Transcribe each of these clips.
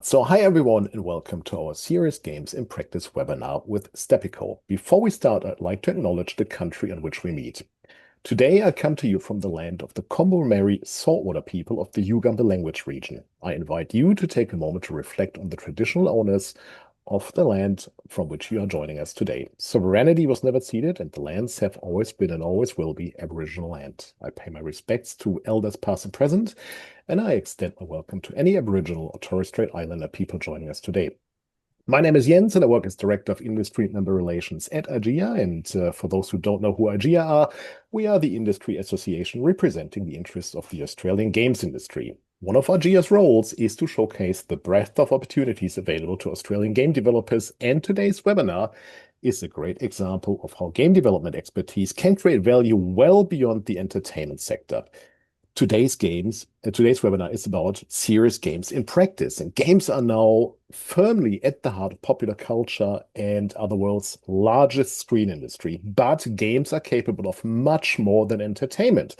So hi everyone and welcome to our Serious Games in Practice webinar with Stepico. Before we start, I'd like to acknowledge the country on which we meet. Today I come to you from the land of the Kombu saltwater people of the Uganda language region. I invite you to take a moment to reflect on the traditional owners of the land from which you are joining us today. Sovereignty was never ceded, and the lands have always been and always will be Aboriginal land. I pay my respects to elders past and present, and I extend my welcome to any Aboriginal or Torres Strait Islander people joining us today. My name is Jens, and I work as Director of Industry and Member Relations at IGEA. And for those who don't know who IGEA are, we are the industry association representing the interests of the Australian games industry. One of IGEA's roles is to showcase the breadth of opportunities available to Australian game developers, and today's webinar is a great example of how game development expertise can create value well beyond the entertainment sector. Today's webinar is about serious games in practice, and games are now firmly at the heart of popular culture and are the world's largest screen industry. But games are capable of much more than entertainment.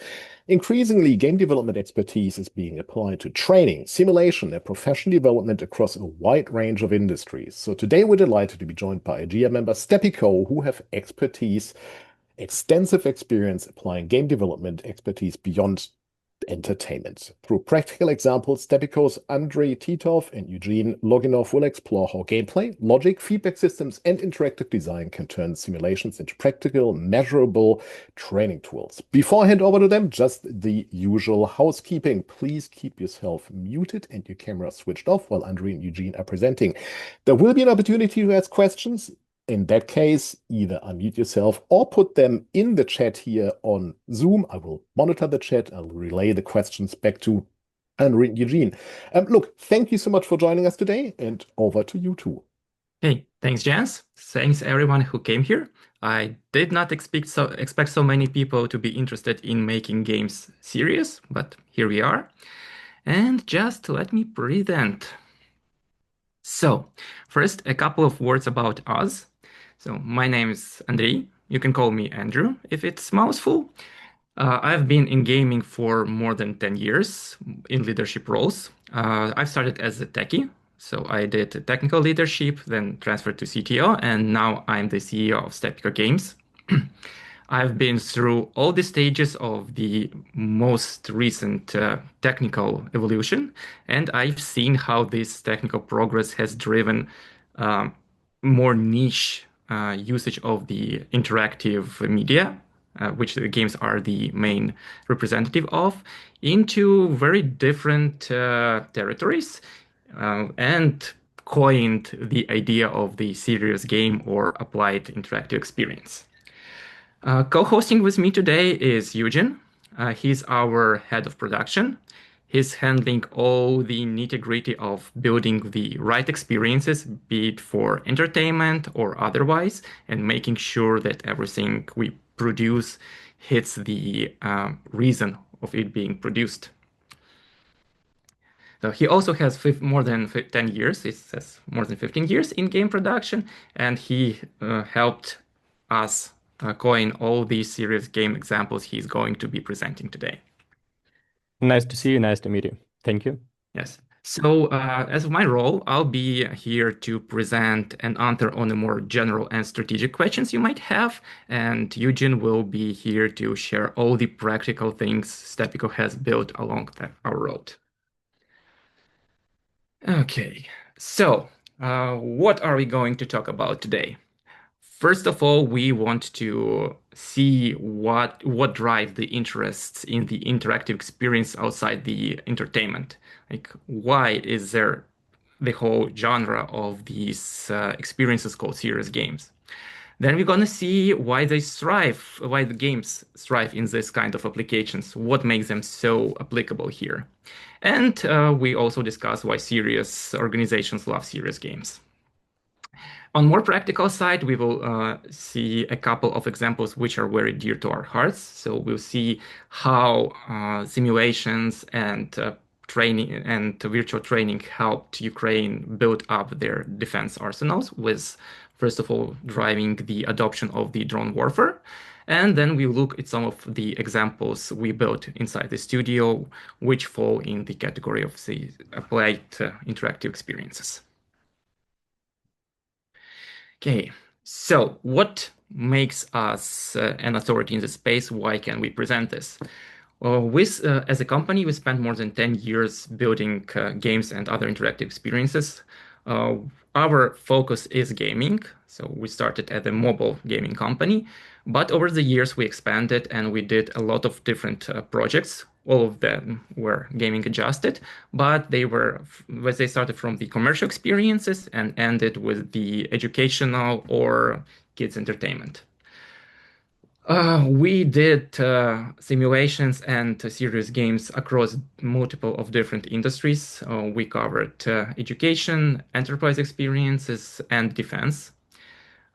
Increasingly, game development expertise is being applied to training, simulation, and professional development across a wide range of industries. So today we're delighted to be joined by IGEA member Stepico, who have extensive experience applying game development expertise beyond entertainment. Through practical examples, Stepico's Andrei Titov and Eugene Loginov will explore how gameplay, logic, feedback systems, and interactive design can turn simulations into practical, measurable training tools. Before I hand over to them, just the usual housekeeping. Please keep yourself muted and your camera switched off while Andrei and Eugene are presenting. There will be an opportunity to ask questions. In that case, either unmute yourself or put them in the chat here on Zoom. I will monitor the chat. I'll relay the questions back to Henry and Eugene. Look, thank you so much for joining us today, and over to you two. Hey, thanks, Jens. Thanks everyone who came here. I did not expect so many people to be interested in making games serious, but here we are. And just let me present. So, first, a couple of words about us. So, my name is Andrei. You can call me Andrew if it's mouthful. I've been in gaming for more than 10 years in leadership roles. I started as a techie, so I did technical leadership, then transferred to CTO, and now I'm the CEO of Stepico Games. I've been through all the stages of the most recent technical evolution, and I've seen how this technical progress has driven more niche usage of the interactive media, which the games are the main representative of, into very different territories, and coined the idea of the serious game or applied interactive experience. Co-hosting with me today is Eugene. He's our head of production. He's handling all the nitty-gritty of building the right experiences, be it for entertainment or otherwise, and making sure that everything we produce hits the reason of it being produced. So he also has more than 10 years, it says more than 15 years in game production, and he helped us coin all these serious game examples he's going to be presenting today. Nice to see you. Nice to meet you. Thank you. Yes. So as my role, I'll be here to present and answer on the more general and strategic questions you might have. And Eugene will be here to share all the practical things Stepico has built along our road. Okay, so what are we going to talk about today? First of all, we want to see what drives the interests in the interactive experience outside the entertainment. Like, why is there the whole genre of these experiences called serious games? Then we're gonna see why the games thrive in this kind of applications, what makes them so applicable here. And we also discuss why serious organizations love serious games. On more practical side, we will see a couple of examples which are very dear to our hearts. So we'll see how simulations and training and virtual training helped Ukraine build up their defense arsenals with, first of all, driving the adoption of the drone warfare. And then we look at some of the examples we built inside the studio, which fall in the category of the applied interactive experiences. Okay, so what makes us an authority in the space? Why can we present this? As a company, we spent more than 10 years building games and other interactive experiences. Uh, our focus is gaming, so we started as a mobile gaming company, but over the years we expanded and we did a lot of different projects. All of them were gaming adjusted, but they started from the commercial experiences and ended with the educational or kids entertainment. We did simulations and serious games across multiple of different industries. We covered education, enterprise experiences, and defense.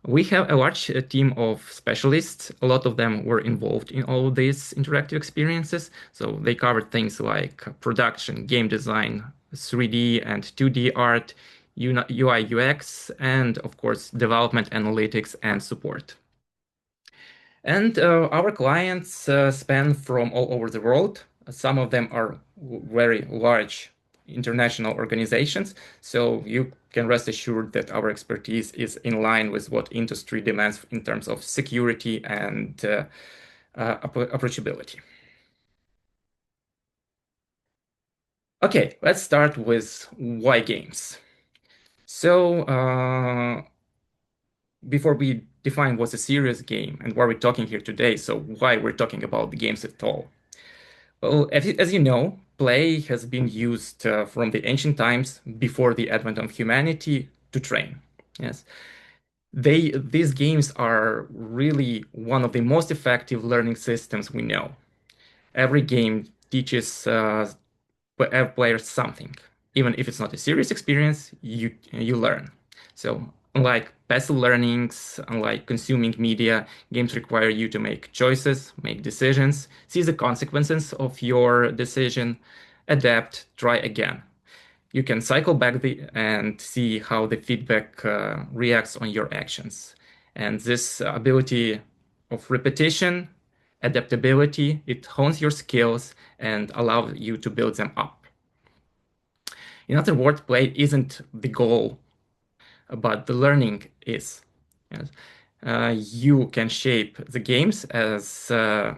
We have a large team of specialists. A lot of them were involved in all of these interactive experiences. So they covered things like production, game design, 3D and 2D art, UI, UX, and of course, development, analytics, and support. And our clients span from all over the world. Some of them are very large international organizations. So you can rest assured that our expertise is in line with what industry demands in terms of security and approachability. Okay, let's start with why games. So before we define what's a serious game and why we're talking here today, so why we're talking about the games at all. Well, as you know, play has been used from the ancient times before the advent of humanity to train. Yes, these games are really one of the most effective learning systems we know. Every game teaches players something. Even if it's not a serious experience, you learn. So unlike passive learnings, unlike consuming media, games require you to make choices, make decisions, see the consequences of your decision, adapt, try again. You can cycle back and see how the feedback reacts on your actions. And this ability of repetition, adaptability, it hones your skills and allows you to build them up. In other words, play isn't the goal, but the learning is. Yes. You can shape the games as a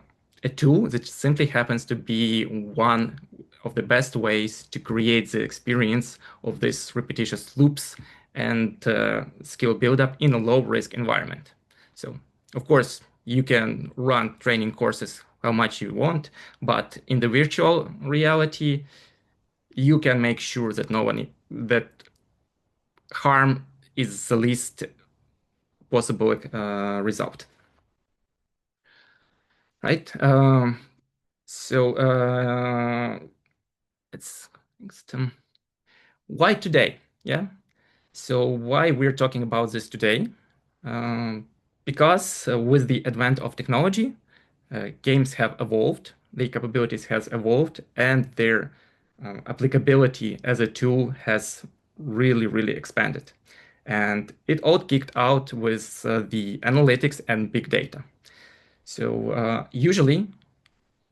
tool that simply happens to be one of the best ways to create the experience of these repetitious loops and skill buildup in a low-risk environment. So, of course, you can run training courses how much you want, but in the virtual reality, you can make sure that that harm is the least possible result. Right? So it's why today? Yeah. So why we're talking about this today? Because with the advent of technology, games have evolved, their capabilities has evolved, and their applicability as a tool has really expanded. And it all kicked out with the analytics and big data. So usually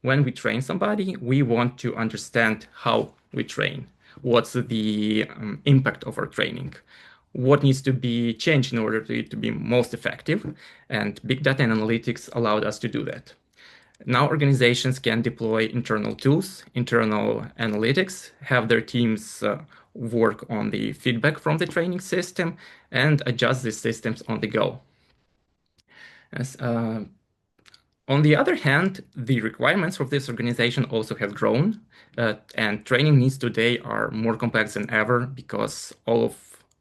when we train somebody, we want to understand how we train. What's the impact of our training? What needs to be changed in order for it to be most effective? And big data and analytics allowed us to do that. Now organizations can deploy internal tools, internal analytics, have their teams work on the feedback from the training system and adjust the systems on the go. As, on the other hand, the requirements of this organization also have grown, and training needs today are more complex than ever because all of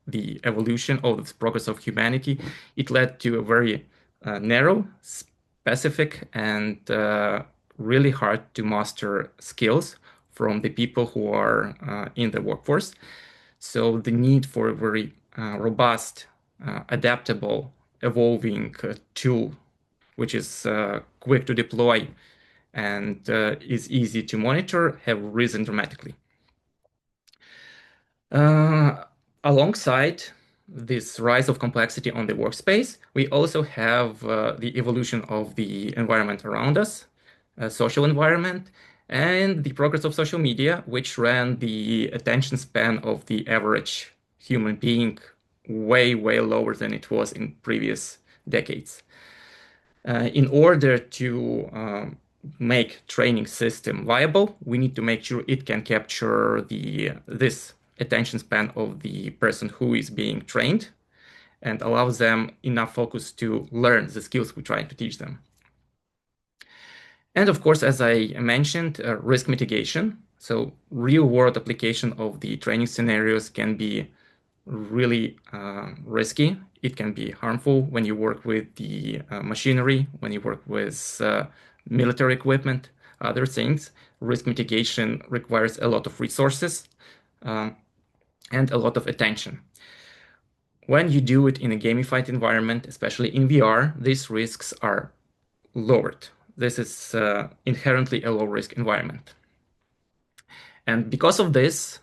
the evolution, all of the progress of humanity, it led to a very narrow, specific, and really hard to master skills from the people who are in the workforce. So the need for a very robust, adaptable, evolving tool which is quick to deploy and is easy to monitor, have risen dramatically. Alongside this rise of complexity on the workspace, we also have the evolution of the environment around us, social environment, and the progress of social media, which ran the attention span of the average human being way, way lower than it was in previous decades. In order to make training system viable, we need to make sure it can capture this attention span of the person who is being trained and allows them enough focus to learn the skills we try to teach them. And of course, as I mentioned, risk mitigation. So real-world application of the training scenarios can be really risky. It can be harmful when you work with the machinery, when you work with military equipment, other things. Risk mitigation requires a lot of resources and a lot of attention. When you do it in a gamified environment, especially in VR, these risks are lowered. This is inherently a low-risk environment. And because of this,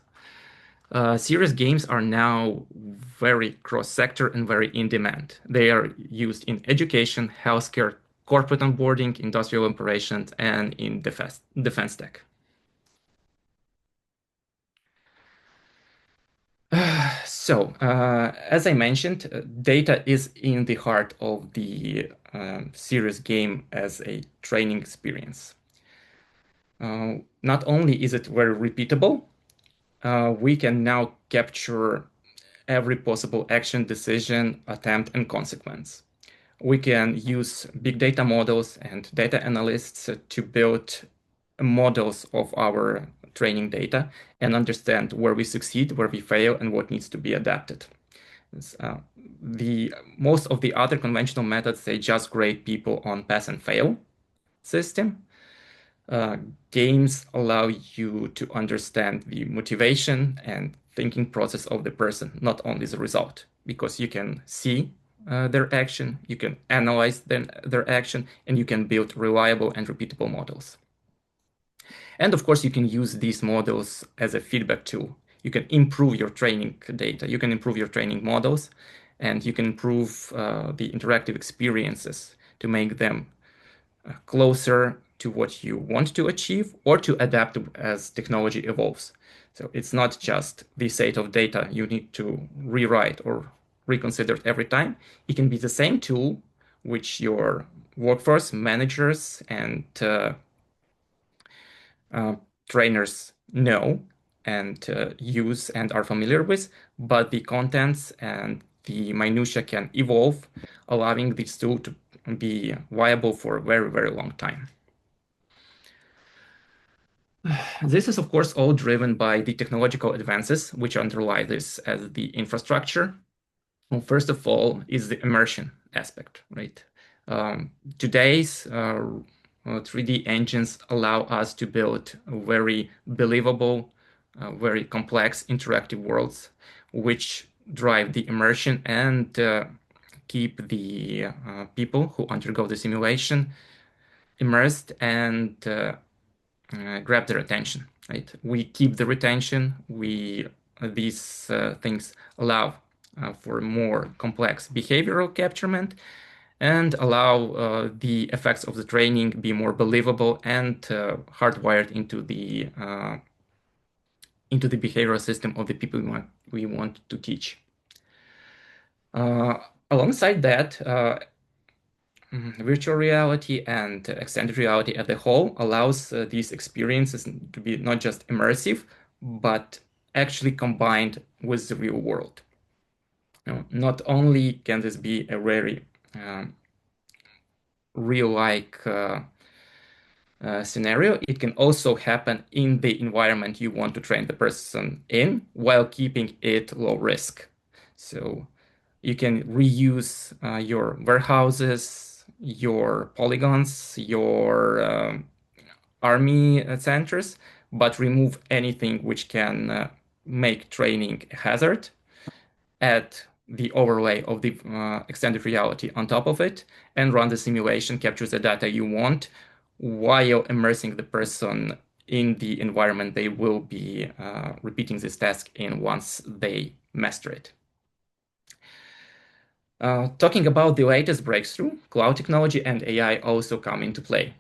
serious games are now very cross-sector and very in demand. They are used in education, healthcare, corporate onboarding, industrial operations, and in defense tech. So, as I mentioned, data is in the heart of the serious game as a training experience. Not only is it very repeatable, we can now capture every possible action, decision, attempt, and consequence. We can use big data models and data analysts to build models of our training data and understand where we succeed, where we fail, and what needs to be adapted. Most of the other conventional methods, they just grade people on pass and fail system. Games allow you to understand the motivation and thinking process of the person, not only the result, because you can see their action, you can analyze their action, and you can build reliable and repeatable models. And of course, you can use these models as a feedback tool. You can improve your training data, you can improve your training models, and you can improve the interactive experiences to make them closer to what you want to achieve or to adapt as technology evolves. So it's not just the set of data you need to rewrite or reconsider every time. It can be the same tool which your workforce managers and trainers know and use and are familiar with, but the contents and the minutia can evolve, allowing this tool to be viable for a very, very long time. This is, of course, all driven by the technological advances which underlie this as the infrastructure. Well, first of all, is the immersion aspect, right? Today's 3D engines allow us to build very believable, very complex interactive worlds, which drive the immersion and keep the people who undergo the simulation immersed and grab their attention, right? We keep the retention. These things allow for more complex behavioral capturement and allow the effects of the training be more believable and hardwired into the behavioral system of the people we want to teach. Alongside that, virtual reality and extended reality as a whole allows these experiences to be not just immersive, but actually combined with the real world. Not only can this be a very real-like scenario, it can also happen in the environment you want to train the person in while keeping it low risk. So you can reuse your warehouses, your polygons, your army centers, but remove anything which can make training a hazard. Add the overlay of the extended reality on top of it and run the simulation, capture the data you want while immersing the person in the environment they will be repeating this task in once they master it. Talking about the latest breakthrough, cloud technology and AI also come into play.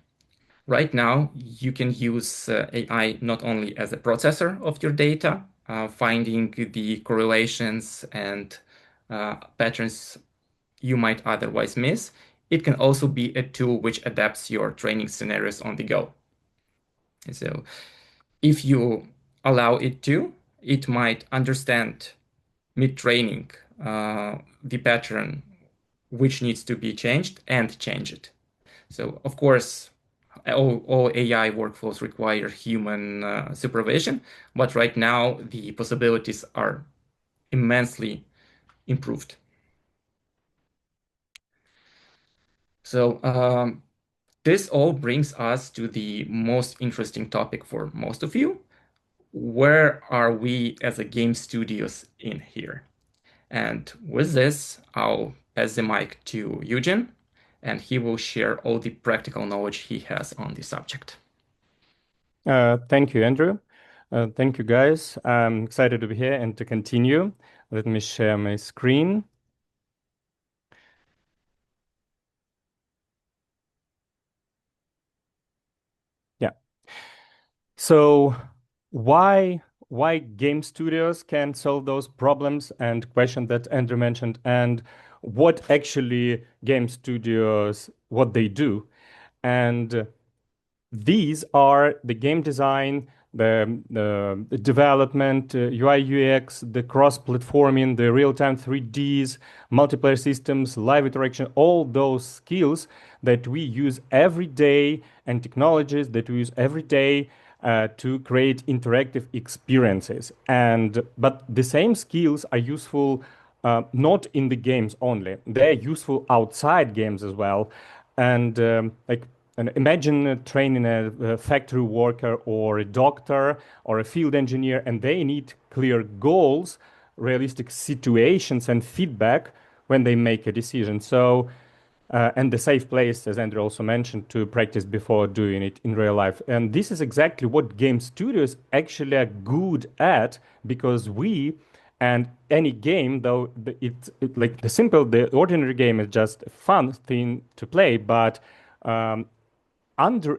Right now, you can use AI not only as a processor of your data, finding the correlations and patterns you might otherwise miss. It can also be a tool which adapts your training scenarios on the go. So if you allow it to, it might understand mid-training the pattern which needs to be changed and change it. So of course, all AI workflows require human supervision, but right now the possibilities are immensely improved. So this all brings us to the most interesting topic for most of you. Where are we as a game studios in here? And with this, I'll pass the mic to Eugen, and he will share all the practical knowledge he has on the subject. Thank you, Andrew. Thank you, guys. I'm excited to be here and to continue. Let me share my screen. Yeah. So why game studios can solve those problems and question that Andrew mentioned, and what actually game studios what they do. And these are the game design, the development, UI, UX, the cross-platforming, the real-time 3Ds, multiplayer systems, live interaction, all those skills that we use every day and technologies that we use every day to create interactive experiences. But the same skills are useful not in the games only. They're useful outside games as well. And imagine training a factory worker or a doctor or a field engineer, and they need clear goals, realistic situations, and feedback when they make a decision. And the safe place, as Andrew also mentioned, to practice before doing it in real life. And this is exactly what game studios actually are good at, because and any game, though like the ordinary game is just a fun thing to play, but under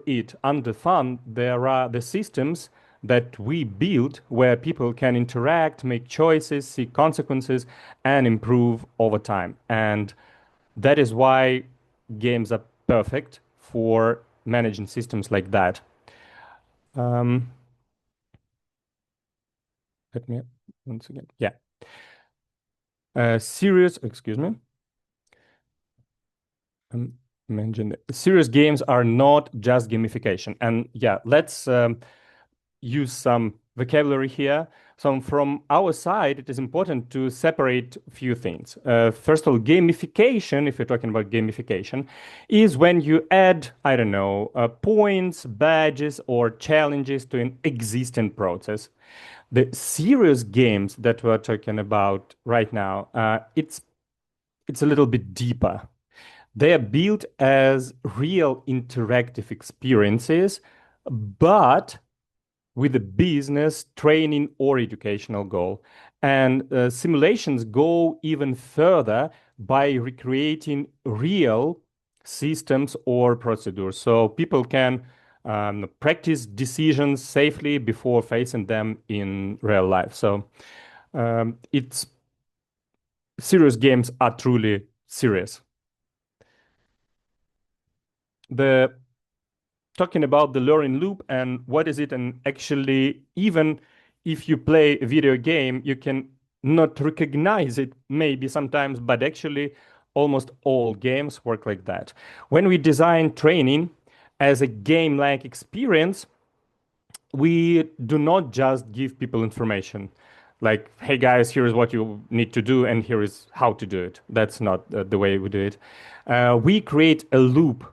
fun, there are the systems that we build where people can interact, make choices, see consequences, and improve over time. And that is why games are perfect for managing systems like that. Let me once again. Yeah. Excuse me. Mentioned serious games are not just gamification. And yeah, let's use some vocabulary here. So from our side, it is important to separate a few things. First of all, gamification, if you're talking about gamification, is when you add, I don't know, points, badges, or challenges to an existing process. The serious games that we're talking about right now, it's a little bit deeper. They are built as real interactive experiences, but with a business, training, or educational goal. And simulations go even further by recreating real systems or procedures. So people can practice decisions safely before facing them in real life. So it's serious games are truly serious. The talking about the learning loop and what is it, and actually even if you play a video game you can not recognize it maybe sometimes, but actually almost all games work like that. When we design training as a game-like experience, we do not just give people information like, hey guys, here is what you need to do and here is how to do it. That's not the way we do it. We create a loop.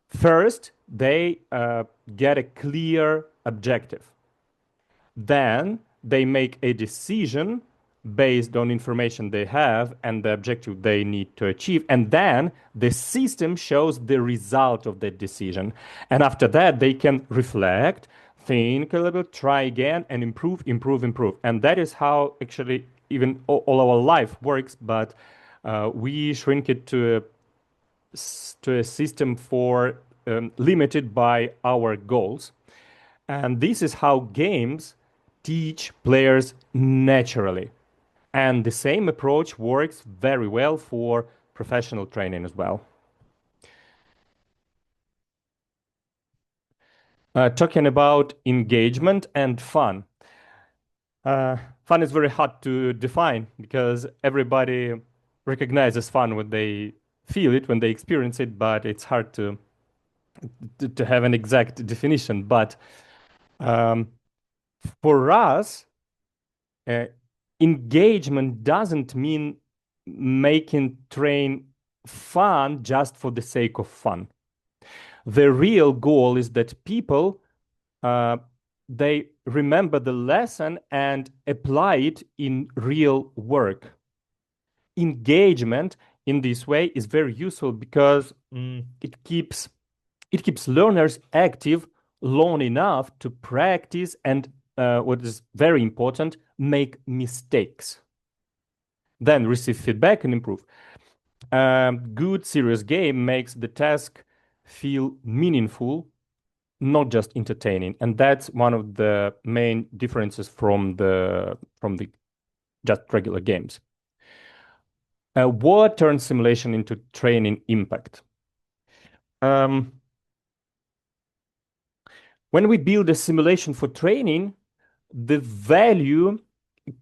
First, they get a clear objective. Then they make a decision based on information they have and the objective they need to achieve. And then the system shows the result of that decision. And after that, they can reflect, think a little bit, try again, and improve. And that is how actually even all our life works. But We shrink it to a system for limited by our goals. And this is how games teach players naturally. And the same approach works very well for professional training as well. Talking about engagement and fun. Fun is very hard to define because everybody recognizes fun when they feel it, when they experience it, but it's hard to have an exact definition. But for us, engagement doesn't mean making train fun just for the sake of fun. The real goal is that people they remember the lesson and apply it in real work. Engagement in this way is very useful because it keeps learners active long enough to practice and what is very important, make mistakes. Then receive feedback and improve. Good serious game makes the task feel meaningful, not just entertaining, and that's one of the main differences from the just regular games. What turns simulation into training impact? When we build a simulation for training, the value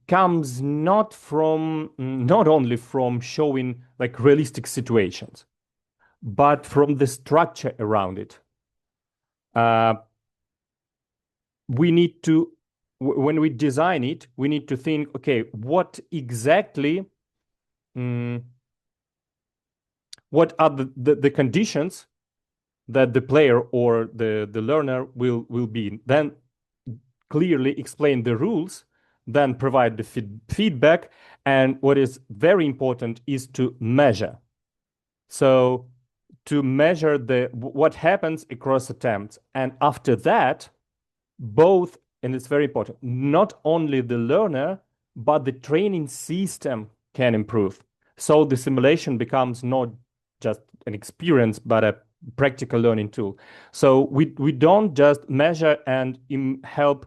comes not only from showing like realistic situations, but from the structure around it. We need to, when we design it, we need to think, okay, what exactly, what are the conditions that the player or the learner will be in. Then clearly explain the rules, then provide the feedback. And what is very important is to measure. So to measure what happens across attempts. And after that, both, and it's very important, not only the learner, but the training system can improve. So the simulation becomes not just an experience, but a practical learning tool. So we don't just measure and help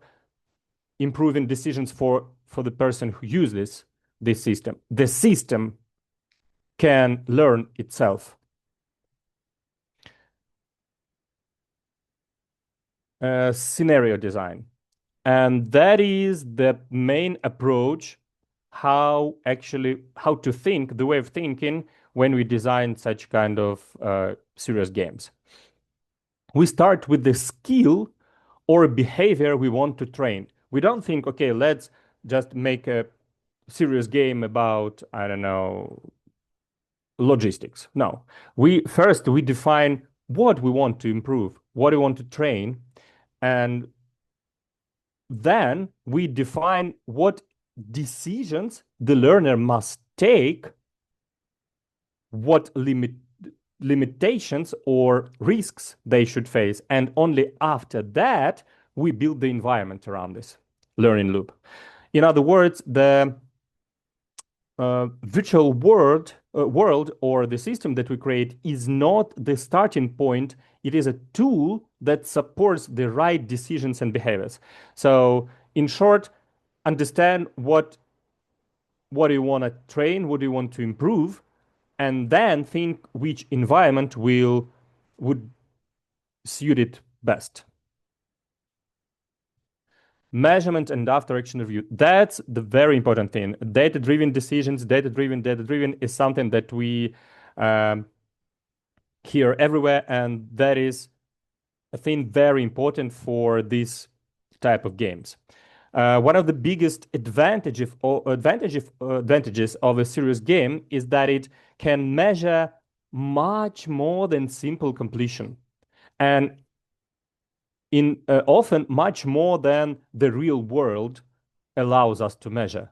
improving decisions for the person who uses this system. The system can learn itself. Scenario design. And that is the main approach, how to think, the way of thinking when we design such kind of serious games. We start with the skill or behavior we want to train. We don't think, okay, let's just make a serious game about, I don't know, logistics. No, we define what we want to improve, what we want to train, and then we define what decisions the learner must take, what limitations or risks they should face, and only after that we build the environment around this learning loop. In other words, the virtual world or the system that we create is not the starting point. It is a tool that supports the right decisions and behaviors. So in short, understand what do you want to train, what do you want to improve, and then think which environment would suit it best. Measurement and after action review. That's the very important thing. Data-driven decisions, data-driven is something that we hear everywhere, and that is a thing very important for this type of games. One of the biggest advantages of a serious game is that it can measure much more than simple completion, and often much more than the real world allows us to measure.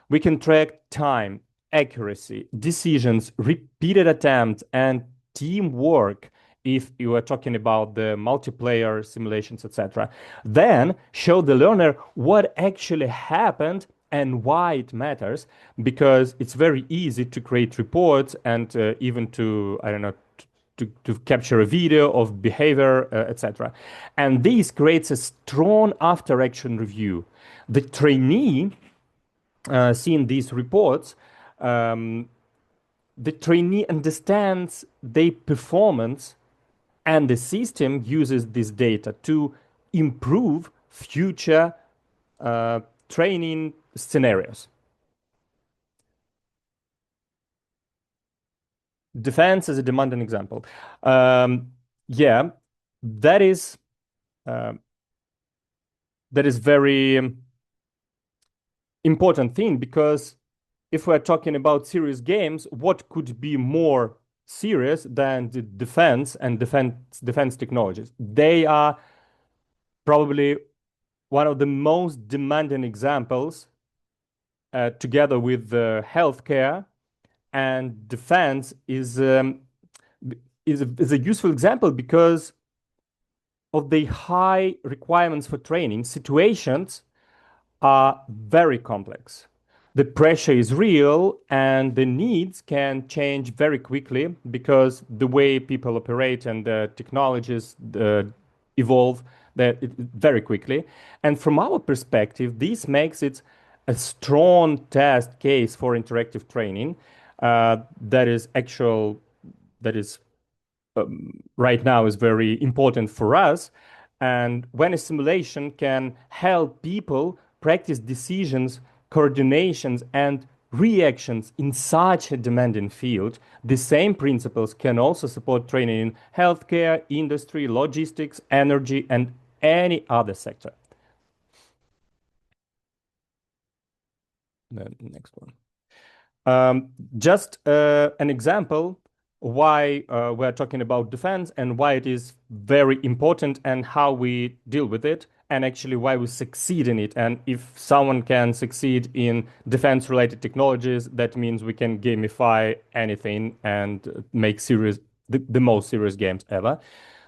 We can track time, accuracy, decisions, repeated attempts, and teamwork if you are talking about the multiplayer simulations, etc. Then show the learner what actually happened and why it matters, because it's very easy to create reports and even to, I don't know, to capture a video of behavior, etc. And this creates a strong after action review. The trainee, seeing these reports, the trainee understands their performance, and the system uses this data to improve future training scenarios. Defense is a demanding example. Yeah, that is very important thing, because if we're talking about serious games, what could be more serious than the defense and defense technologies? They are probably one of the most demanding examples, together with healthcare, and defense is a useful example because of the high requirements for training. Situations are very complex. The pressure is real, and the needs can change very quickly because the way people operate and the technologies evolve very quickly. And from our perspective, this makes it a strong test case for interactive training. That is right now is very important for us. And when a simulation can help people practice decisions, coordinations, and reactions in such a demanding field, the same principles can also support training in healthcare, industry, logistics, energy, and any other sector. The next one. Just an example why we're talking about defense and why it is very important and how we deal with it, and actually why we succeed in it. And if someone can succeed in defense related technologies, that means we can gamify anything and make the most serious games ever.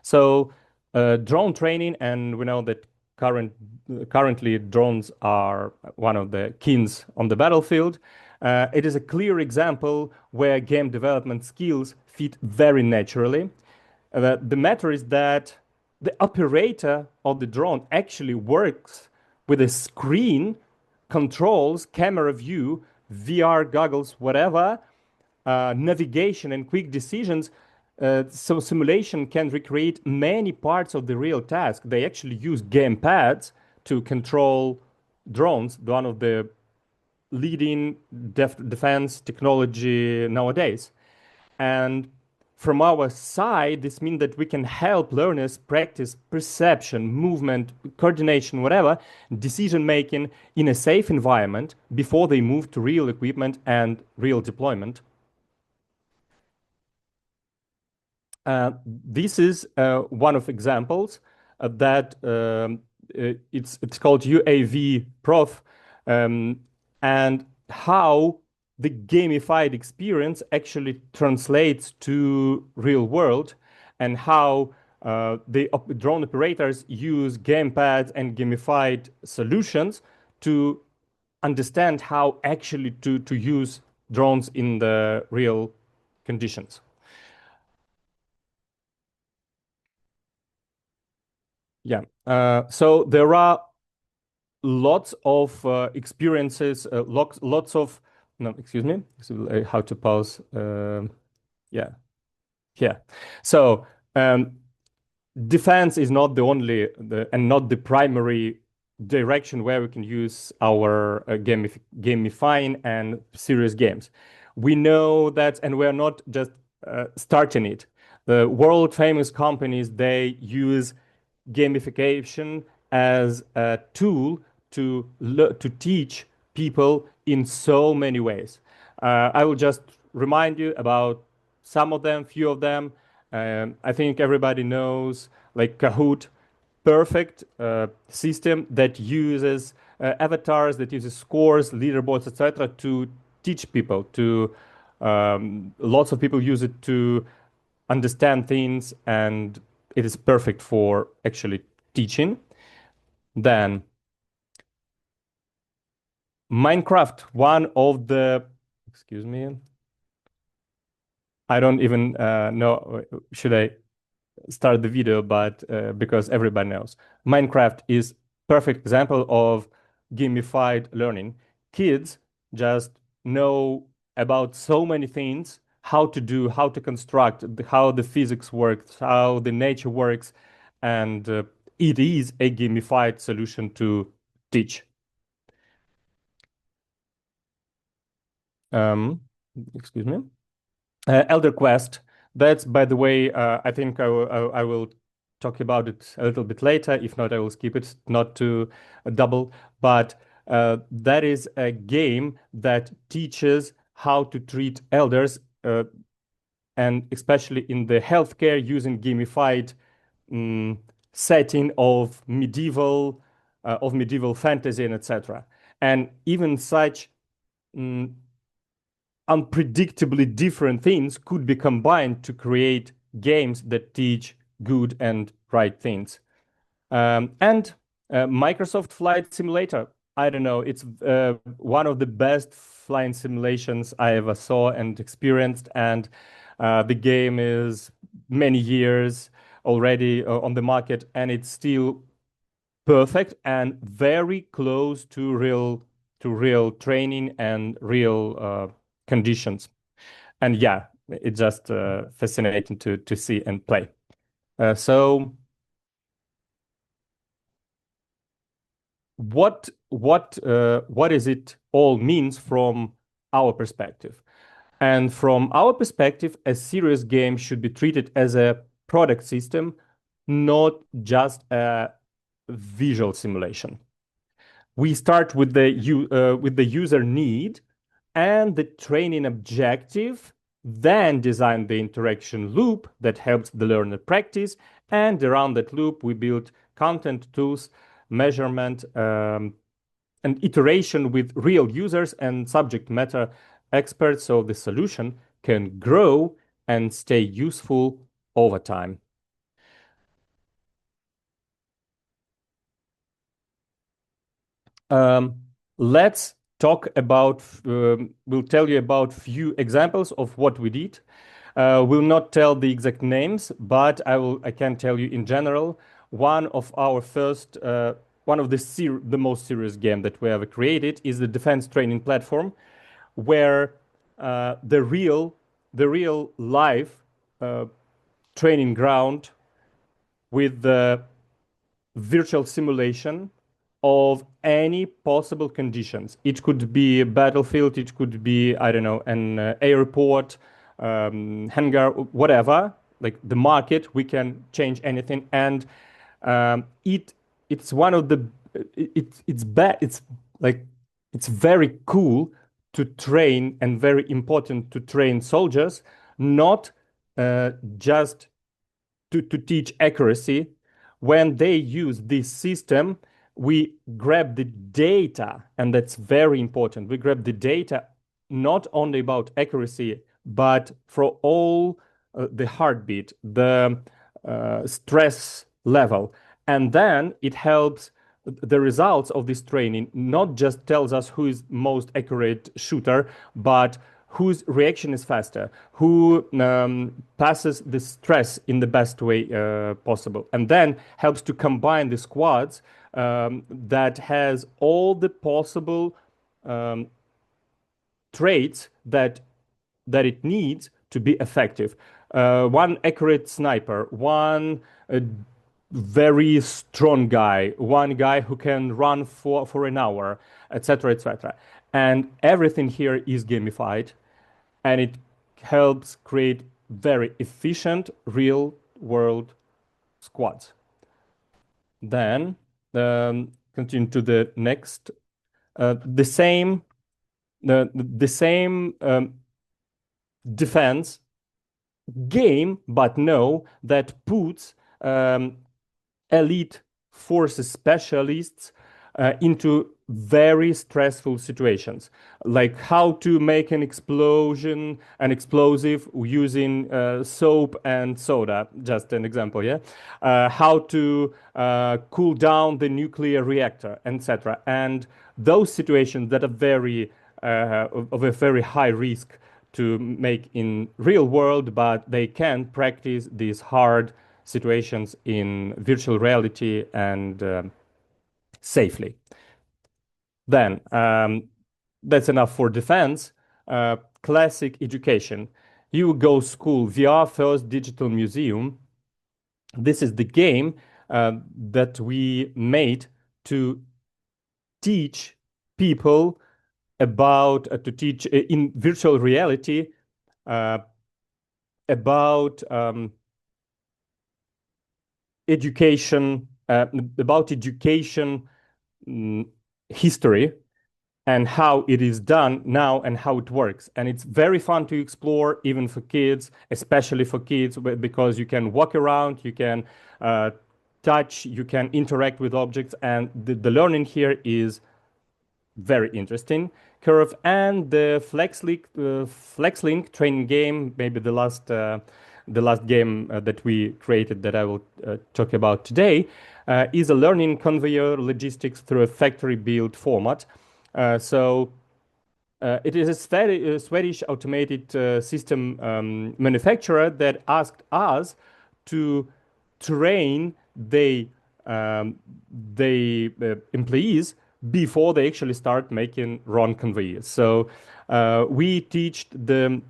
So drone training, and we know that currently drones are one of the kings on the battlefield. It is a clear example where game development skills fit very naturally. The matter is that the operator of the drone actually works with a screen, controls, camera view, VR goggles, whatever, navigation and quick decisions. So simulation can recreate many parts of the real task. They actually use gamepads to control drones, one of the leading defense technology nowadays. And from our side, this means that we can help learners practice perception, movement, coordination, whatever, decision making in a safe environment before they move to real equipment and real deployment. This is one of examples that it's called UAV Prof, and how the gamified experience actually translates to real world, and how the drone operators use gamepads and gamified solutions to understand how actually to use drones in the real conditions. Yeah. So there are lots of experiences, lots of, no, excuse me, how to pause. Yeah. Yeah. So defense is not the only and not the primary direction where we can use our gamifying and serious games. We know that, and we're not just starting it. The world famous companies, they use gamification as a tool to teach people in so many ways. I will just remind you about some of them, few of them. I think everybody knows, like Kahoot, perfect system that uses avatars, that uses scores, leaderboards, etc., to teach people. Lots of people use it to understand things, and it is perfect for actually teaching. Then Minecraft, one of the, excuse me, I don't even know, should I start the video, but because everybody knows. Minecraft is perfect example of gamified learning. Kids just know about so many things, how to do, how to construct, how the physics works, how the nature works, and it is a gamified solution to teach. Excuse me. Elder Quest. That's, by the way, I think I will talk about it a little bit later. If not, I will skip it, not to double. But that is a game that teaches how to treat elders, and especially in the healthcare, using gamified setting of medieval fantasy and etc. And even such unpredictably different things could be combined to create games that teach good and right things. And Microsoft Flight Simulator, I don't know, it's one of the best flying simulations I ever saw and experienced. And the game is many years already on the market, and it's still perfect and very close to real training and real conditions. And yeah, it's just fascinating to see and play. So what is it all means from our perspective? And from our perspective, a serious game should be treated as a product system, not just a visual simulation. We start with the user need and the training objective, then design the interaction loop that helps the learner practice, and around that loop we build content, tools, measurement, and iteration with real users and subject matter experts, so the solution can grow and stay useful over time. Let's talk about, we'll tell you about few examples of what we did. We'll not tell the exact names, but I can tell you in general, one of the most serious game that we ever created is the defense training platform, where the real life training ground with the virtual simulation of any possible conditions. It could be a battlefield, it could be, I don't know, an airport, hangar, whatever, like the market, we can change anything. And it's one of the, it's like, it's very cool to train and very important to train soldiers, not just to teach accuracy. When they use this system, we grab the data, and that's very important. We grab the data not only about accuracy, but for all the heartbeat, the stress level. And then it helps the results of this training, not just tells us who is most accurate shooter, but whose reaction is faster, who passes the stress in the best way possible, and then helps to combine the squads that has all the possible traits that it needs to be effective. One accurate sniper, one very strong guy, one guy who can run for an hour, etc., etc. And everything here is gamified, and it helps create very efficient real world squads. Then continue to the next. The same defense game, but no, that puts elite forces specialists into very stressful situations, like how to make an explosion, an explosive using soap and soda, just an example, yeah? How to cool down the nuclear reactor, etc. And those situations that are very of a very high risk to make in real world, but they can practice these hard situations in virtual reality and safely. Then that's enough for defense. Classic education. You go school, VR First Digital Museum. This is the game that we made to teach people about, to teach in virtual reality about education, history and how it is done now and how it works. And it's very fun to explore, even for kids, especially for kids, because you can walk around, you can touch, you can interact with objects, and the learning here is very interesting curve. And the FlexLink training game, maybe the last game that we created that I will talk about today, is a learning conveyor logistics through a factory build format. It is a Swedish automated system manufacturer that asked us to train they employees before they actually start making run conveyors. So we teach the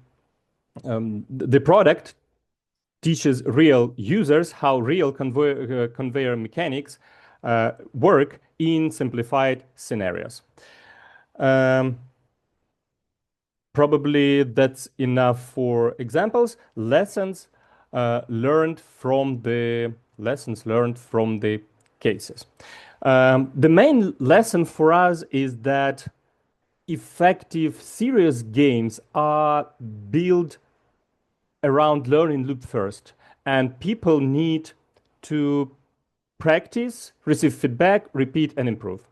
product teaches real users how real conveyor mechanics work in simplified scenarios. Probably that's enough for examples. Lessons learned from the cases. The main lesson for us is that effective, serious games are built around learning loop first, and people need to practice, receive feedback, repeat, and improve.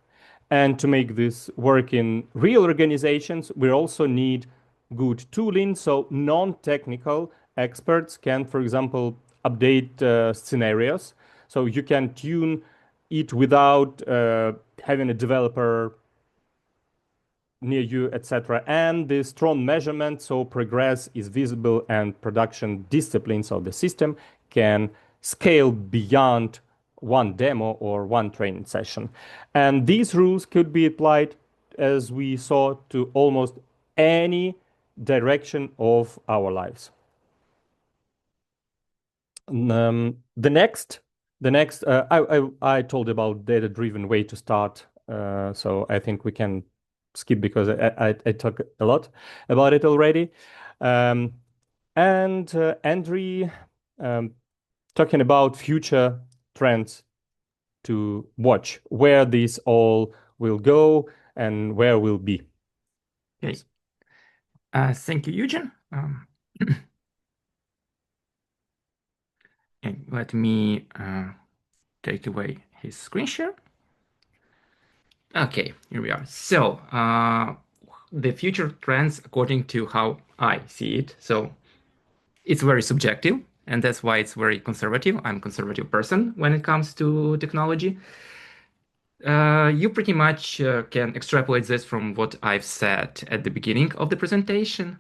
And to make this work in real organizations, we also need good tooling. So non-technical experts can, for example, update scenarios. So you can tune it without having a developer near you, etc. And the strong measurement, so progress is visible and production disciplines of the system can scale beyond one demo or one training session. And these rules could be applied, as we saw, to almost any direction of our lives. The next, I told about data-driven way to start, so I think we can skip because I talked a lot about it already. And Andrew talking about future trends to watch, where these all will go and where we'll be. Okay. Thank you, Eugene. And let me take away his screen share. Okay, here we are. So the future trends according to how I see it. So it's very subjective, and that's why it's very conservative. I'm a conservative person when it comes to technology. You pretty much can extrapolate this from what I've said at the beginning of the presentation.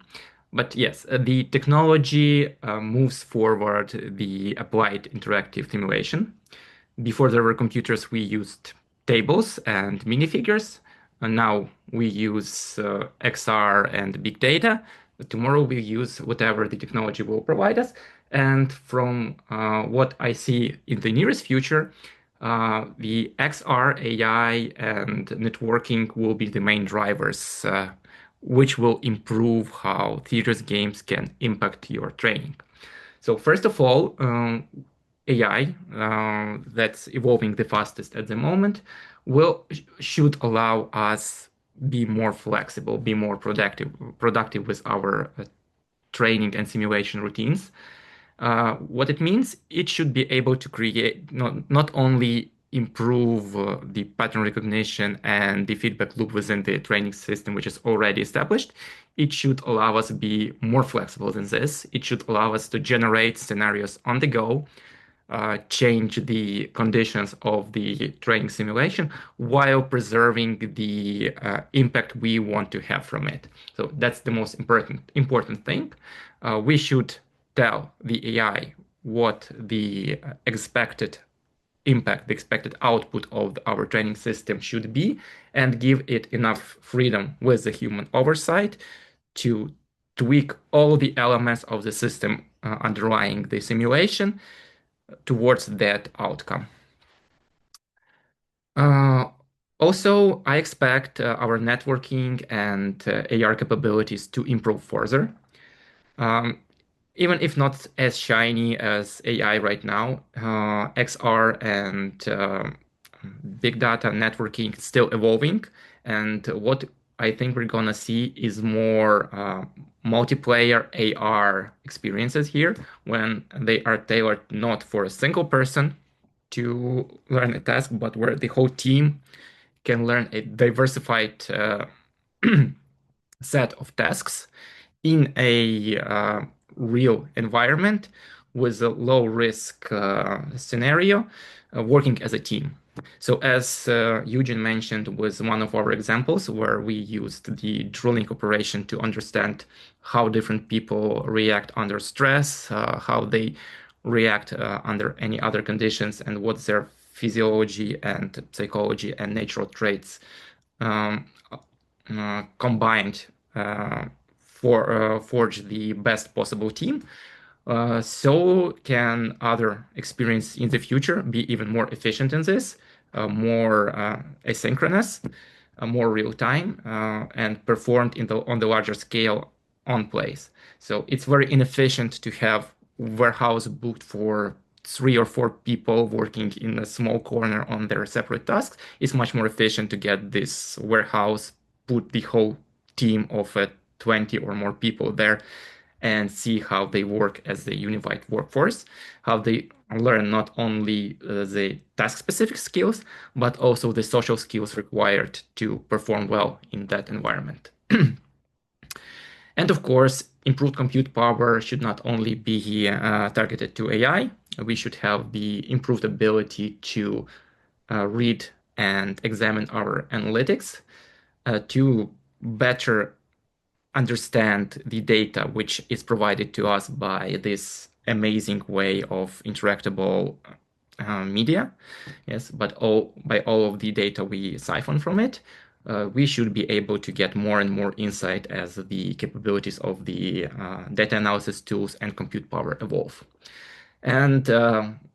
But yes, the technology moves forward the applied interactive simulation. Before there were computers, we used tables and minifigures. And now we use XR and big data. Tomorrow we use whatever the technology will provide us. And from what I see in the nearest future, the XR, AI, and networking will be the main drivers, which will improve how theaters games can impact your training. So first of all, AI, that's evolving the fastest at the moment, should allow us be more flexible, be more productive with our training and simulation routines. What it means, it should be able to create not only improve the pattern recognition and the feedback loop within the training system, which is already established. It should allow us to be more flexible than this. It should allow us to generate scenarios on the go, change the conditions of the training simulation while preserving the impact we want to have from it. So that's the most important thing. We should tell the AI what the expected impact, the expected output of our training system should be, and give it enough freedom with the human oversight to tweak all the elements of the system underlying the simulation towards that outcome. Also, I expect our networking and AR capabilities to improve further. Even if not as shiny as AI right now, XR and big data networking is still evolving. And what I think we're gonna see is more multiplayer AR experiences here when they are tailored not for a single person to learn a task, but where the whole team can learn a diversified set of tasks in a real environment with a low risk scenario, working as a team. So as Eugene mentioned, was one of our examples where we used the drilling operation to understand how different people react under stress, how they react under any other conditions, and what's their physiology and psychology and natural traits combined forge the best possible team. So can other experience in the future be even more efficient in this, more asynchronous, more real time, and performed on the larger scale on place. So it's very inefficient to have warehouse booked for 3 or 4 people working in a small corner on their separate tasks. It's much more efficient to get this warehouse, put the whole team of 20 or more people there and see how they work as a unified workforce, how they learn not only the task-specific skills, but also the social skills required to perform well in that environment. And of course, improved compute power should not only be targeted to AI, we should have the improved ability to read and examine our analytics to better understand the data which is provided to us by this amazing way of interactable media. Yes, but by all of the data we siphon from it, we should be able to get more and more insight as the capabilities of the data analysis tools and compute power evolve. And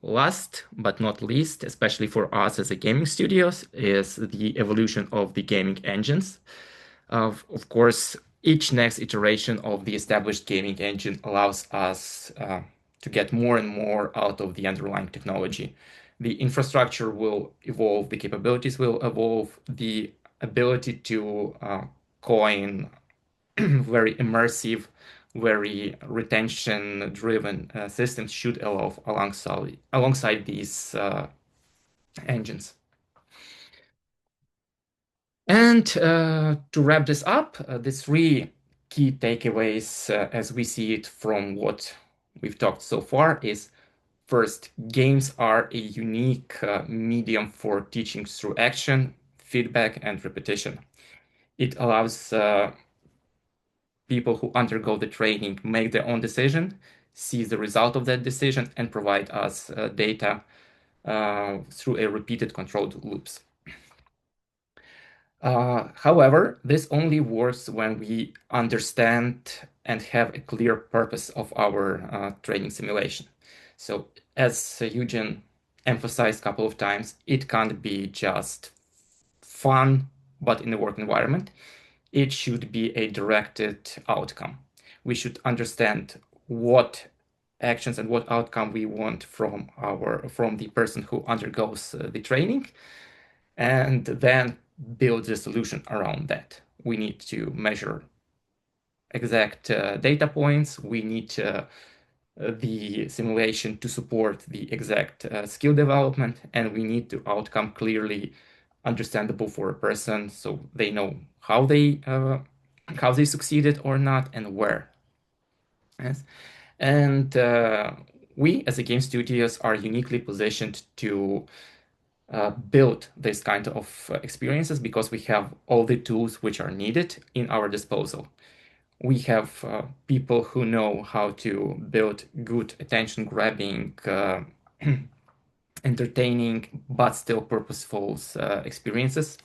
last but not least, especially for us as a gaming studios, is the evolution of the gaming engines. Of course, each next iteration of the established gaming engine allows us to get more and more out of the underlying technology. The infrastructure will evolve, the capabilities will evolve, the ability to coin very immersive, very retention-driven systems should evolve alongside these engines. And to wrap this up, the 3 key takeaways as we see it from what we've talked so far is, first, games are a unique medium for teaching through action, feedback, and repetition. It allows people who undergo the training make their own decision, see the result of that decision, and provide us data through a repeated controlled loops. However, this only works when we understand and have a clear purpose of our training simulation. So as Eugene emphasized a couple of times, it can't be just fun, but in a work environment. It should be a directed outcome. We should understand what actions and what outcome we want from the person who undergoes the training, and then build the solution around that. We need to measure exact data points. We need the simulation to support the exact skill development, and we need the outcome clearly understandable for a person so they know how they succeeded or not and where. Yes. And we as a game studios are uniquely positioned to build this kind of experiences because we have all the tools which are needed in our disposal. We have people who know how to build good attention grabbing, entertaining, but still purposeful experiences.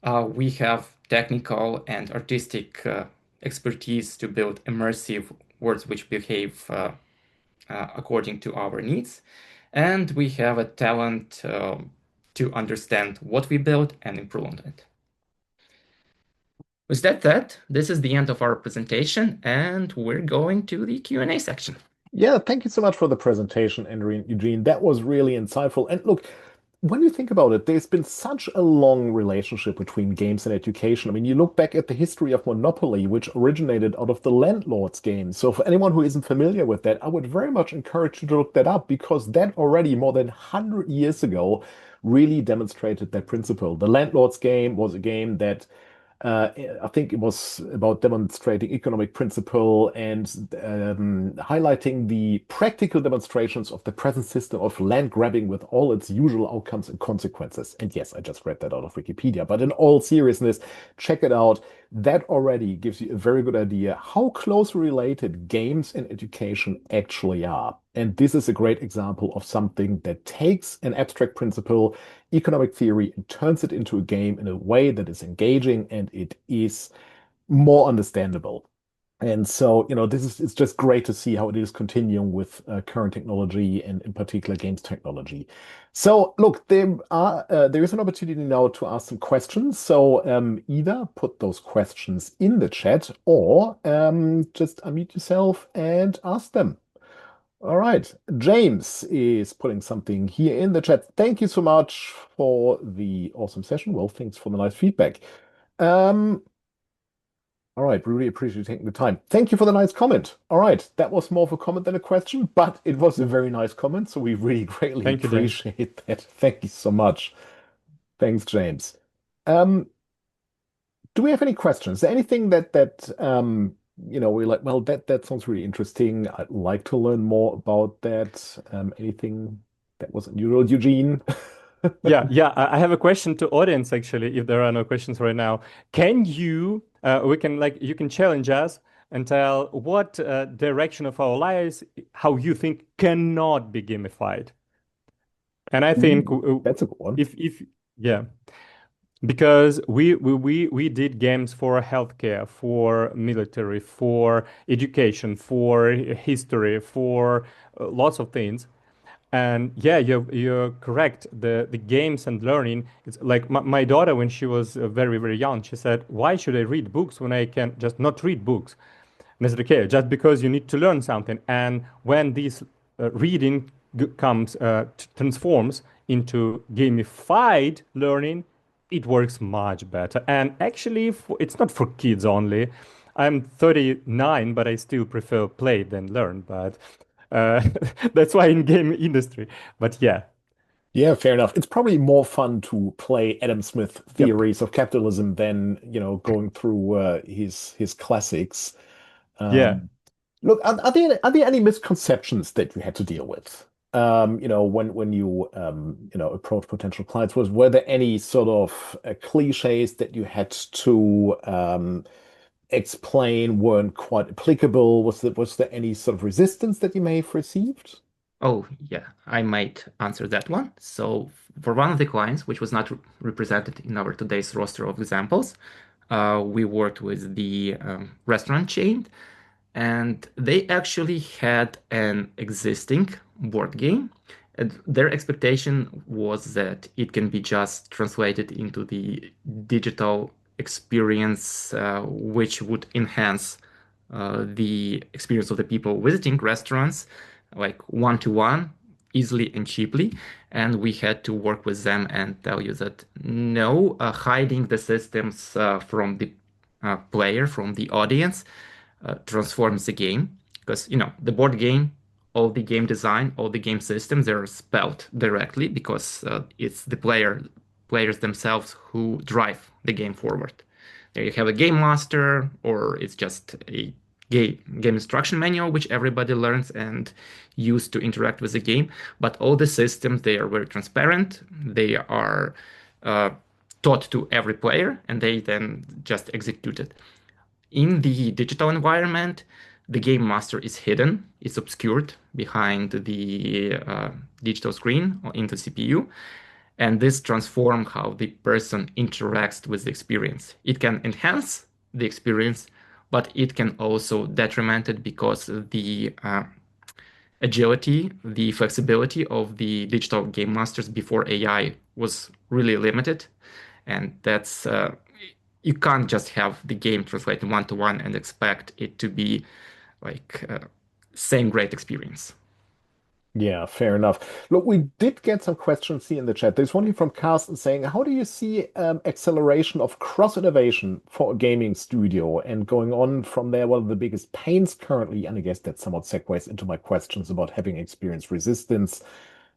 We have technical and artistic expertise to build immersive worlds which behave according to our needs. And we have a talent to understand what we build and improve on it. With that said, this is the end of our presentation, and we're going to the Q&A section. Yeah, thank you so much for the presentation, Andrew and Eugene. That was really insightful. And look, when you think about it, there's been such a long relationship between games and education. I mean, you look back at the history of Monopoly, which originated out of the landlord's game. So for anyone who isn't familiar with that, I would very much encourage you to look that up because that already more than 100 years ago really demonstrated that principle. The landlord's game was a game that I think it was about demonstrating economic principle and highlighting the practical demonstrations of the present system of land grabbing with all its usual outcomes and consequences. And yes, I just read that out of Wikipedia, but in all seriousness, check it out. That already gives you a very good idea how closely related games and education actually are. And this is a great example of something that takes an abstract principle, economic theory, and turns it into a game in a way that is engaging and it is more understandable. And so, it's just great to see how it is continuing with current technology and in particular games technology. So, look, there is an opportunity now to ask some questions. So, either put those questions in the chat or just unmute yourself and ask them. All right, James is putting something here in the chat. Thank you so much for the awesome session. Well, thanks for the nice feedback. All right, really appreciate you taking the time. Thank you for the nice comment. All right, that was more of a comment than a question, but it was a very nice comment, so we really greatly Thank you, James. appreciate that. Thank you so much. Thanks, James. Do we have any questions? Is there anything we're like, well, that sounds really interesting. I'd like to learn more about that. Anything that was unusual, Eugene? Yeah. I have a question to audience actually, if there are no questions right now. Can you, you can challenge us and tell what direction of our lives, how you think cannot be gamified. And I think That's a good one. Yeah, because we did games for healthcare, for military, for education, for history, for lots of things. And yeah, you're correct. The games and learning, it's like my daughter when she was very, very young, she said, "Why should I read books when I can just not read books?" And I said, "Okay, just because you need to learn something." And when this reading comes transforms into gamified learning, it works much better. And actually, it's not for kids only. I'm 39, but I still prefer play than learn. But that's why in game industry. But yeah. Yeah, fair enough. It's probably more fun to play Adam Smith Yep. theories of capitalism than, going through his classics. Yeah. Um, Look, are there any misconceptions that you had to deal with? When you approach potential clients, were there any sort of cliches that you had to explain weren't quite applicable? Was there any sort of resistance that you may have received? Oh, yeah, I might answer that one. So, for one of the clients, which was not represented in our today's roster of examples, we worked with the restaurant chain, and they actually had an existing board game. And their expectation was that it can be just translated into the digital experience, which would enhance the experience of the people visiting restaurants, like one-to-one, easily and cheaply. And we had to work with them and tell you that no, hiding the systems from the player, from the audience, transforms the game. Because, the board game all the game design, all the game systems, they're spelled directly because it's the players themselves who drive the game forward. There you have a game master, or it's just a game instruction manual, which everybody learns and use to interact with the game. But all the systems, they are very transparent. They are taught to every player, and they then just execute it. In the digital environment, the game master is hidden, it's obscured behind the digital screen or in the CPU. And this transforms how the person interacts with the experience. It can enhance the experience, but it can also detriment it because the agility, the flexibility of the digital game masters before AI was really limited. And that's you can't just have the game translated one-to-one and expect it to be like same great experience. Yeah, fair enough. Look, we did get some questions here in the chat. There's one here from Carsten saying, how do you see acceleration of cross-innovation for a gaming studio? And going on from there, what are the biggest pains currently? And I guess that somewhat segues into my questions about having experience resistance.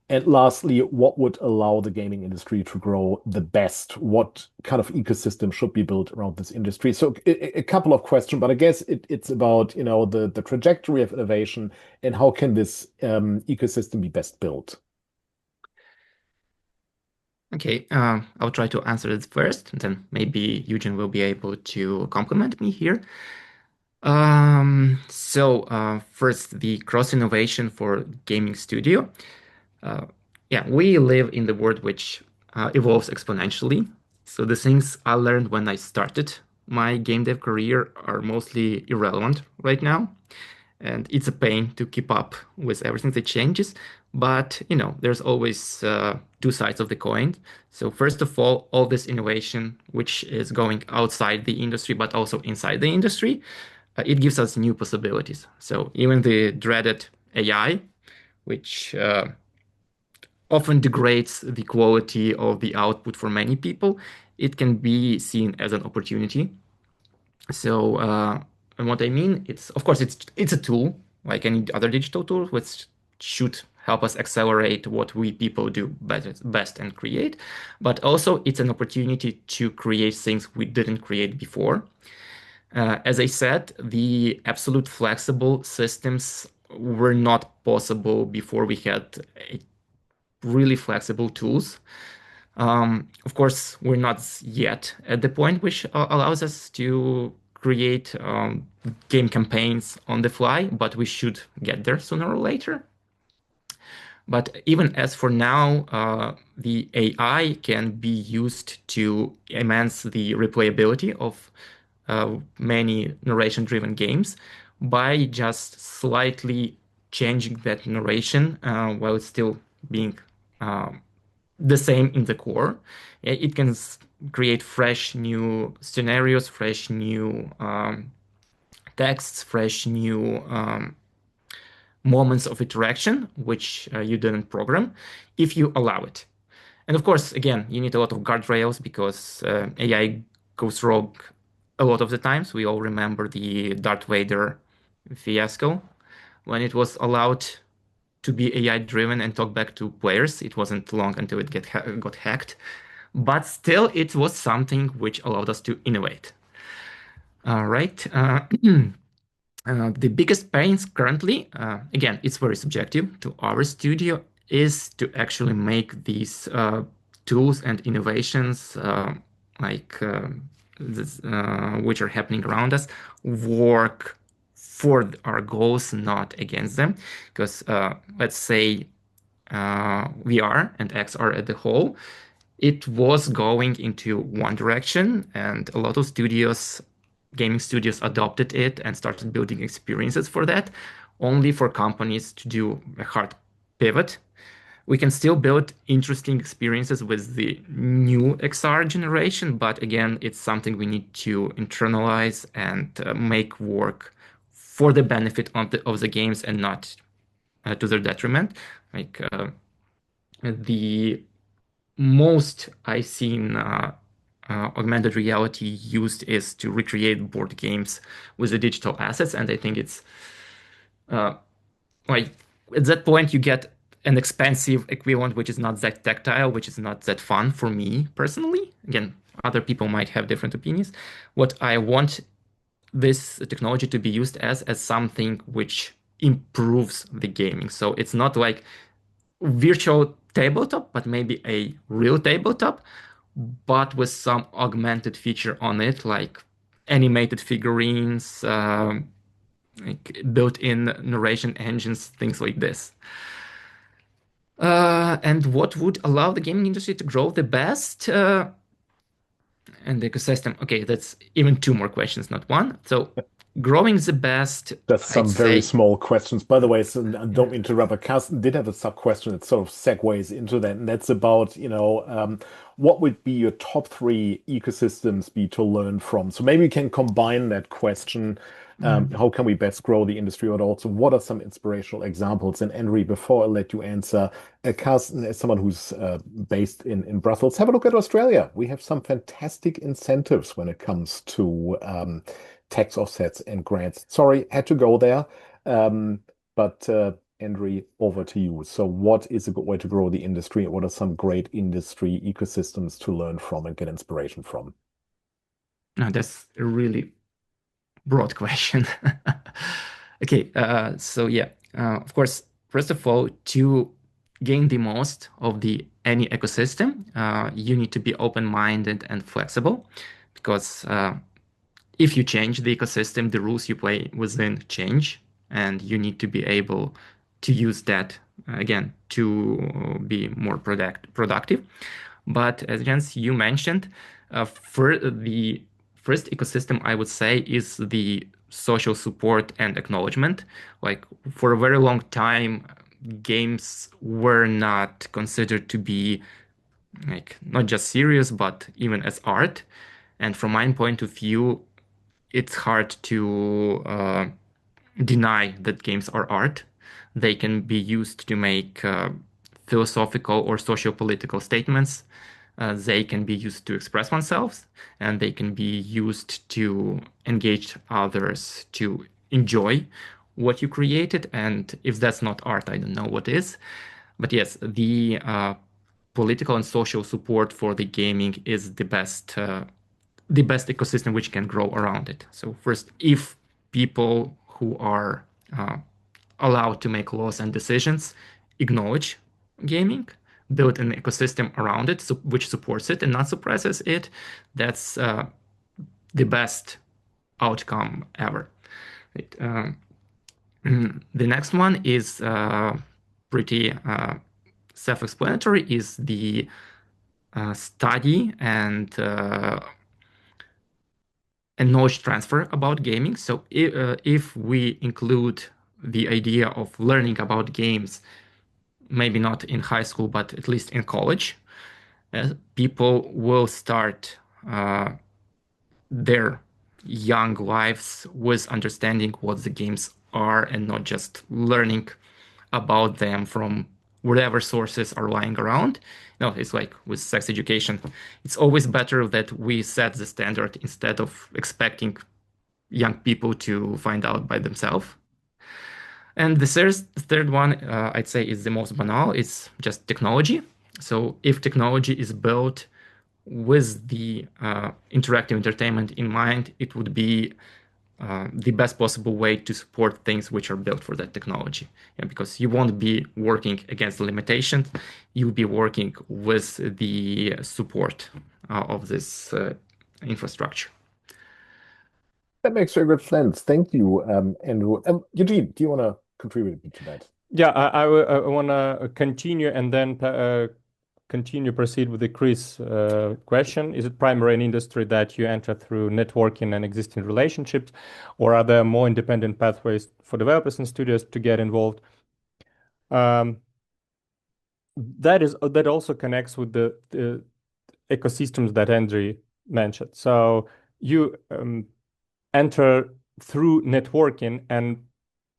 And lastly, what would allow the gaming industry to grow the best? What kind of ecosystem should be built around this industry? So a couple of questions, but I guess it's about, the trajectory of innovation and how can this ecosystem be best built? Okay, I'll try to answer it first, and then maybe Eugene will be able to complement me here. First, the cross innovation for gaming studio. Yeah, we live in the world which evolves exponentially. So the things I learned when I started my game dev career are mostly irrelevant right now. And it's a pain to keep up with everything that changes. But, there's always two sides of the coin. So first of all this innovation, which is going outside the industry, but also inside the industry, it gives us new possibilities. So even the dreaded AI, which often degrades the quality of the output for many people, it can be seen as an opportunity. So, and what I mean, of course it's a tool like any other digital tool, which should help us accelerate what we people do best and create. But also it's an opportunity to create things we didn't create before. As I said, the absolute flexible systems were not possible before we had really flexible tools. Of course, we're not yet at the point which allows us to create game campaigns on the fly, but we should get there sooner or later. But even as for now, the AI can be used to enhance the replayability of many narration-driven games by just slightly changing that narration while it's still being the same in the core. It can create fresh new scenarios, fresh new texts, fresh new moments of interaction, which you didn't program, if you allow it. And of course, again, you need a lot of guardrails because AI goes rogue a lot of the times. We all remember the Darth Vader fiasco when it was allowed to be AI driven and talk back to players. It wasn't long until it got hacked, but still it was something which allowed us to innovate. All right. The biggest pains currently, again, it's very subjective to our studio, is to actually make these tools and innovations which are happening around us work for our goals, not against them. Because let's say VR and XR at the whole, it was going into one direction, and a lot of gaming studios adopted it and started building experiences for that, only for companies to do a hard pivot. We can still build interesting experiences with the new XR generation, but again, it's something we need to internalize and make work for the benefit of the games and not to their detriment. Like the most I've seen augmented reality used is to recreate board games with the digital assets, and I think it's like at that point, you get an expensive equivalent, which is not that tactile, which is not that fun for me personally. Again, other people might have different opinions. What I want this technology to be used as something which improves the gaming. So it's not like virtual tabletop, but maybe a real tabletop, but with some augmented feature on it, like animated figurines, like built-in narration engines, things like this. And what would allow the gaming industry to grow the best? And the ecosystem. Okay, that's even two more questions, not one. So growing the best, Just some I'd very say. small questions. By the way, so I don't mean to interrupt, but Carsten did have a sub question that sort of segues into that, and that's about, what would be your top three ecosystems be to learn from? So maybe we can combine that question. How can we best grow the industry, but also what are some inspirational examples? And Henry, before I let you answer, Carsten, as someone who's based in Brussels, have a look at Australia. We have some fantastic incentives when it comes to tax offsets and grants. Sorry, had to go there. But Henry, over to you. So what is a good way to grow the industry? What are some great industry ecosystems to learn from and get inspiration from? No, that's a really broad question. Okay, so yeah, of course, first of all, to gain the most of the any ecosystem, you need to be open-minded and flexible, because if you change the ecosystem, the rules you play within change, and you need to be able to use that again to be more productive. But as Jens, you mentioned, for the first ecosystem, I would say, is the social support and acknowledgement. Like for a very long time, games were not considered to be like not just serious, but even as art. And from my point of view, it's hard to deny that games are art. They can be used to make philosophical or socio-political statements. They can be used to express oneself, and they can be used to engage others to enjoy what you created. And if that's not art, I don't know what is. But yes, the political and social support for the gaming is the best ecosystem which can grow around it. So first, if people who are allowed to make laws and decisions acknowledge gaming, build an ecosystem around it which supports it and not suppresses it, that's the best outcome ever. Right? The next one is pretty self-explanatory, is the study and knowledge transfer about gaming. So if we include the idea of learning about games, maybe not in high school, but at least in college, people will start their young lives with understanding what the games are and not just learning about them from whatever sources are lying around. No, it's like with sex education. It's always better that we set the standard instead of expecting young people to find out by themselves. And the third one, I'd say, is the most banal. It's just technology. So if technology is built with the interactive entertainment in mind, it would be the best possible way to support things which are built for that technology. Yeah, because you won't be working against the limitations, you'll be working with the support of this infrastructure. That makes very good sense. Thank you, Andrew. Eugene, do you want to contribute to that? Yeah, I want to continue and then proceed with the Chris question. Is it primarily an industry that you enter through networking and existing relationships, or are there more independent pathways for developers and studios to get involved? That also connects with the ecosystems that Andrew mentioned. So you enter through networking, and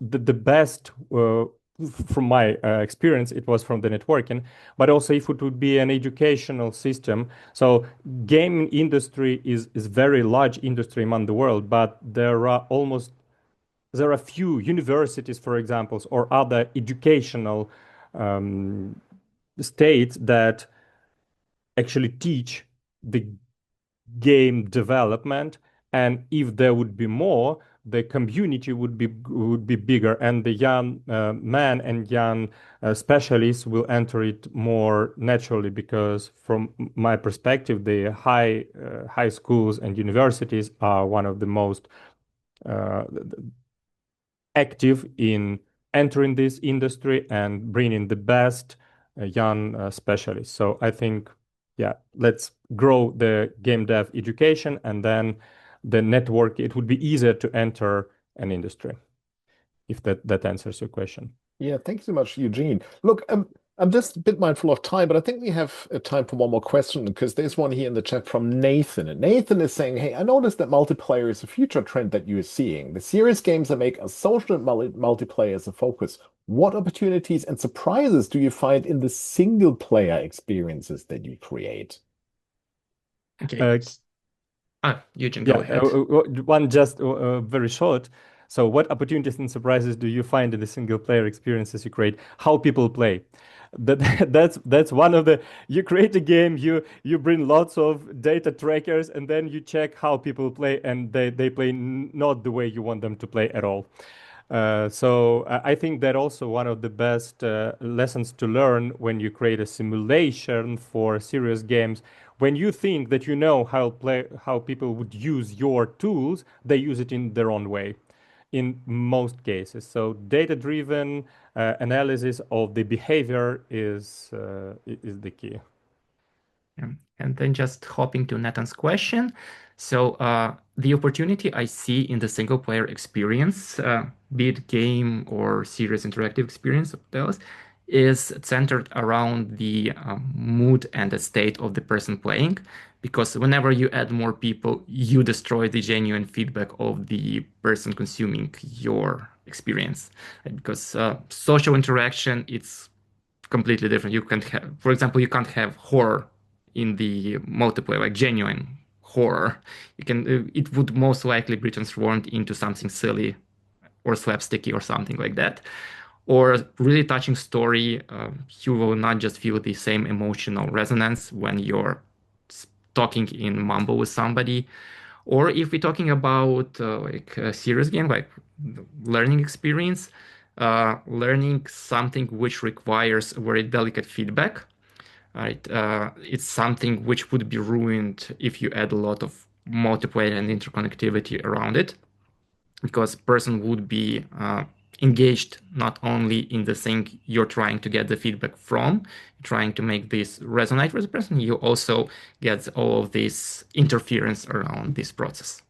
the best from my experience, it was from the networking, but also if it would be an educational system. So gaming industry is very large industry among the world, but there are almost there are few universities, for example, or other educational states that actually teach the game development, and if there would be more, the community would be bigger, and the young men and young specialists will enter it more naturally, because from my perspective, the high schools and universities are one of the most uh, active in entering this industry and bringing the best young specialists. So I think, yeah, let's grow the game dev education, and then the network, it would be easier to enter an industry, if that answers your question. Yeah, thank you so much, Eugene. Look, I'm just a bit mindful of time, but I think we have time for one more question because there's one here in the chat from Nathan. And Nathan is saying, hey, I noticed that multiplayer is a future trend that you are seeing. The serious games that make a social multiplayer as a focus. What opportunities and surprises do you find in the single player experiences that you create? Okay. Eugene, Yeah, go ahead. one just very short. So, what opportunities and surprises do you find in the single player experiences you create? How people play. That's one of the. You create a game, you bring lots of data trackers, and then you check how people play, and they play not the way you want them to play at all. So I think that also one of the best lessons to learn when you create a simulation for serious games. When you think that you know how people would use your tools, they use it in their own way, in most cases. So data-driven analysis of the behavior is the key. And then just hopping to Nathan's question. So the opportunity I see in the single player experience, be it game or serious interactive experience of those, is centered around the mood and the state of the person playing. Because whenever you add more people, you destroy the genuine feedback of the person consuming your experience. Because social interaction, it's completely different. You can't have, for example, you can't have horror in the multiplayer, like genuine horror. You can, it would most likely be transformed into something silly or slapsticky or something like that. Or really touching story, you will not just feel the same emotional resonance when you're talking in mumble with somebody. Or if we're talking about like a serious game, like learning experience, learning something which requires very delicate feedback, right? It's something which would be ruined if you add a lot of multiplayer and interconnectivity around it, because person would be engaged not only in the thing you're trying to get the feedback from, trying to make this resonate with the person, you also get all of this interference around this process.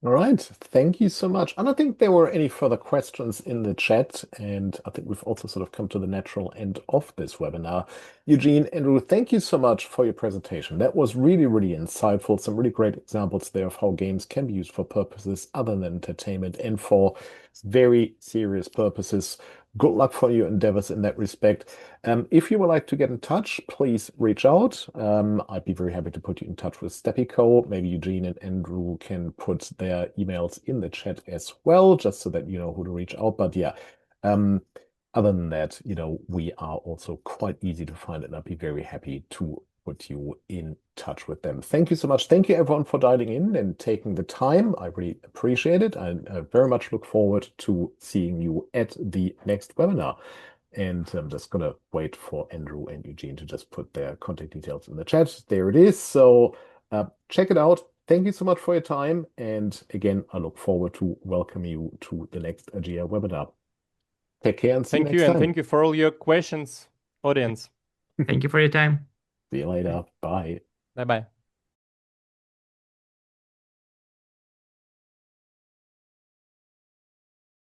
All right, thank you so much. I don't think there were any further questions in the chat, and I think we've also sort of come to the natural end of this webinar. Eugene, Andrew, thank you so much for your presentation. That was really, really insightful. Some really great examples there of how games can be used for purposes other than entertainment and for very serious purposes. Good luck for your endeavors in that respect. If you would like to get in touch, please reach out. I'd be very happy to put you in touch with Stepico. Maybe Eugene and Andrew can put their emails in the chat as well, just so that you know who to reach out. But yeah, other than that, we are also quite easy to find, and I'd be very happy to put you in touch with them. Thank you so much. Thank you everyone for dialing in and taking the time. I really appreciate it. I very much look forward to seeing you at the next webinar. And I'm just going to wait for Andrew and Eugene to just put their contact details in the chat. There it is. So check it out. Thank you so much for your time. And again, I look forward to welcome you to the next AGIA webinar. Take care and see you next time. Thank you, and thank you for all your questions, audience. Thank you for your time. See you later. Bye. Bye-bye.